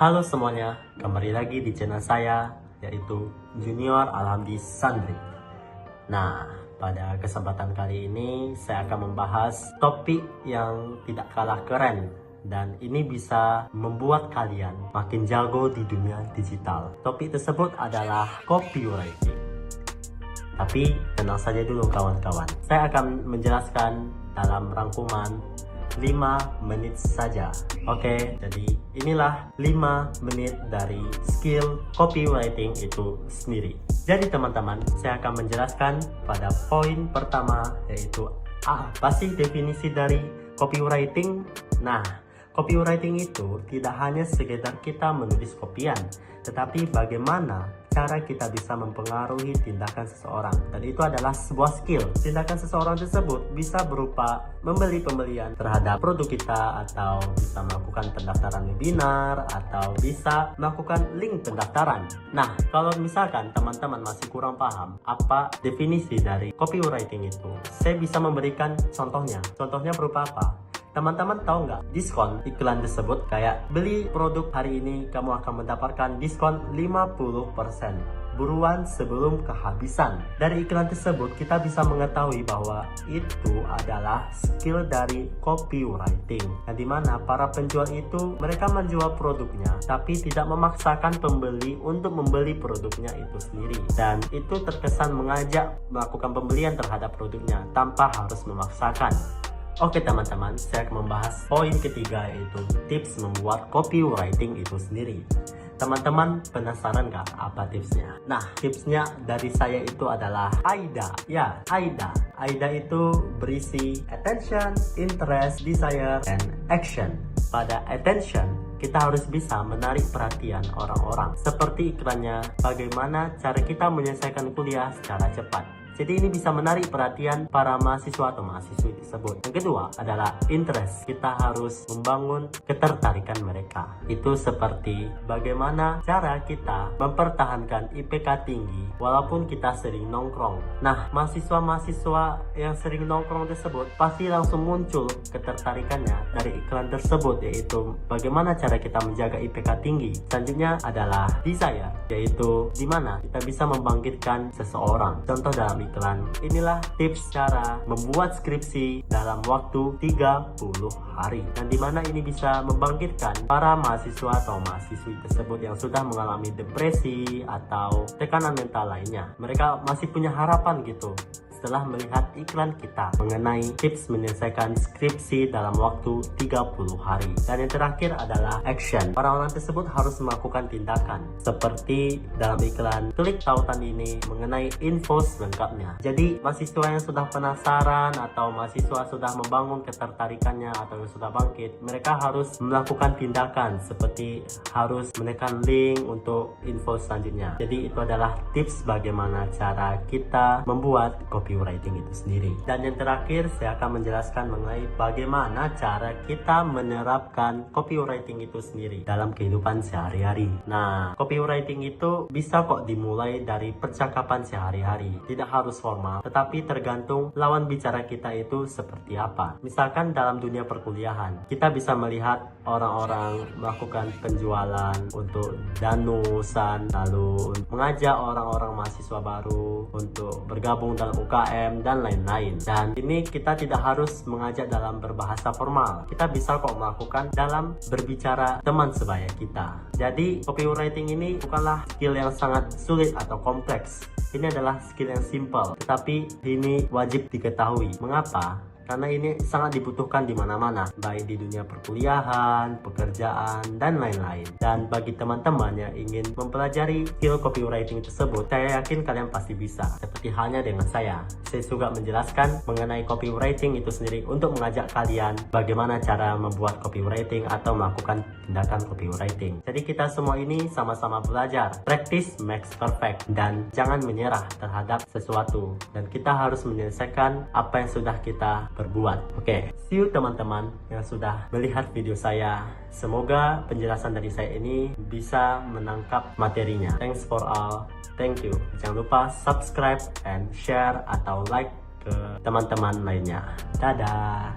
Halo semuanya, kembali lagi di channel saya, yaitu Junior Alhamdi Sandri. Nah, pada kesempatan kali ini saya akan membahas topik yang tidak kalah keren, dan ini bisa membuat kalian makin jago di dunia digital. Topik tersebut adalah copywriting. Tapi tenang saja dulu kawan-kawan, saya akan menjelaskan dalam rangkuman 5 menit saja. Oke, jadi inilah 5 menit dari skill copywriting itu sendiri. Jadi teman-teman, saya akan menjelaskan pada poin pertama, yaitu apa sih definisi dari copywriting. Nah, copywriting itu tidak hanya sekedar kita menulis kopian, tetapi bagaimana cara kita bisa mempengaruhi tindakan seseorang. Dan itu adalah sebuah skill. Tindakan seseorang tersebut bisa berupa membeli pembelian terhadap produk kita, atau bisa melakukan pendaftaran webinar, atau bisa melakukan link pendaftaran. Nah, kalau misalkan teman-teman masih kurang paham apa definisi dari copywriting itu, saya bisa memberikan contohnya. Contohnya berupa apa? Teman-teman tahu nggak diskon iklan tersebut? Kayak beli produk hari ini kamu akan mendapatkan diskon 50%. Buruan sebelum kehabisan. Dari iklan tersebut kita bisa mengetahui bahwa itu adalah skill dari copywriting, yang dimana para penjual itu mereka menjual produknya tapi tidak memaksakan pembeli untuk membeli produknya itu sendiri, dan itu terkesan mengajak melakukan pembelian terhadap produknya tanpa harus memaksakan. Oke teman-teman, saya akan membahas poin ketiga, yaitu tips membuat copywriting itu sendiri. Teman-teman penasaran gak apa tipsnya? Nah, tipsnya dari saya itu adalah AIDA. Ya, AIDA. AIDA itu berisi attention, interest, desire, and action. Pada attention, kita harus bisa menarik perhatian orang-orang. Seperti iklannya, bagaimana cara kita menyelesaikan kuliah secara cepat. Jadi ini bisa menarik perhatian para mahasiswa atau mahasiswi tersebut. Yang kedua adalah interest. Kita harus membangun ketertarikan mereka. Itu seperti bagaimana cara kita mempertahankan IPK tinggi walaupun kita sering nongkrong. Nah, mahasiswa-mahasiswa yang sering nongkrong tersebut pasti langsung muncul ketertarikannya dari iklan tersebut, yaitu bagaimana cara kita menjaga IPK tinggi. Selanjutnya adalah desire, yaitu dimana kita bisa membangkitkan seseorang. Contoh dalam iklan, inilah tips cara membuat skripsi dalam waktu 30 hari, dan dimana ini bisa membangkitkan para mahasiswa atau mahasiswi tersebut yang sudah mengalami depresi atau tekanan mental lainnya. Mereka masih punya harapan gitu setelah melihat iklan kita mengenai tips menyelesaikan skripsi dalam waktu 30 hari. Dan yang terakhir adalah action. Orang-orang tersebut harus melakukan tindakan, seperti dalam iklan, klik tautan ini mengenai info selengkapnya. Jadi mahasiswa yang sudah penasaran atau mahasiswa sudah membangun ketertarikannya atau yang sudah bangkit, mereka harus melakukan tindakan, seperti harus menekan link untuk info selanjutnya. Jadi itu adalah tips bagaimana cara kita membuat copywriting itu sendiri. Dan yang terakhir, saya akan menjelaskan mengenai bagaimana cara kita menerapkan copywriting itu sendiri dalam kehidupan sehari-hari. Nah, copywriting itu bisa kok dimulai dari percakapan sehari-hari. Tidak harus formal, tetapi tergantung lawan bicara kita itu seperti apa. Misalkan dalam dunia perkuliahan, kita bisa melihat orang-orang melakukan penjualan untuk danusan, lalu mengajak orang-orang mahasiswa baru untuk bergabung dalam UKM dan lain-lain. Dan ini kita tidak harus mengajak dalam berbahasa formal. Kita bisa kok melakukan dalam berbicara teman sebaya kita. Jadi copywriting ini bukanlah skill yang sangat sulit atau kompleks. Ini adalah skill yang simple, tetapi ini wajib diketahui. Mengapa? Karena ini sangat dibutuhkan di mana-mana, baik di dunia perkuliahan, pekerjaan, dan lain-lain. Dan bagi teman-teman yang ingin mempelajari skill copywriting tersebut, saya yakin kalian pasti bisa. Seperti halnya dengan saya juga menjelaskan mengenai copywriting itu sendiri untuk mengajak kalian bagaimana cara membuat copywriting atau melakukan tindakan copywriting. Jadi kita semua ini sama-sama belajar. Practice makes perfect, dan jangan menyerah terhadap sesuatu. Dan kita harus menyelesaikan apa yang sudah kita berbuat. Oke, see you teman-teman yang sudah melihat video saya. Semoga penjelasan dari saya ini bisa menangkap materinya. Thanks for all. Thank you. Jangan lupa subscribe and share atau like ke teman-teman lainnya. Dadah.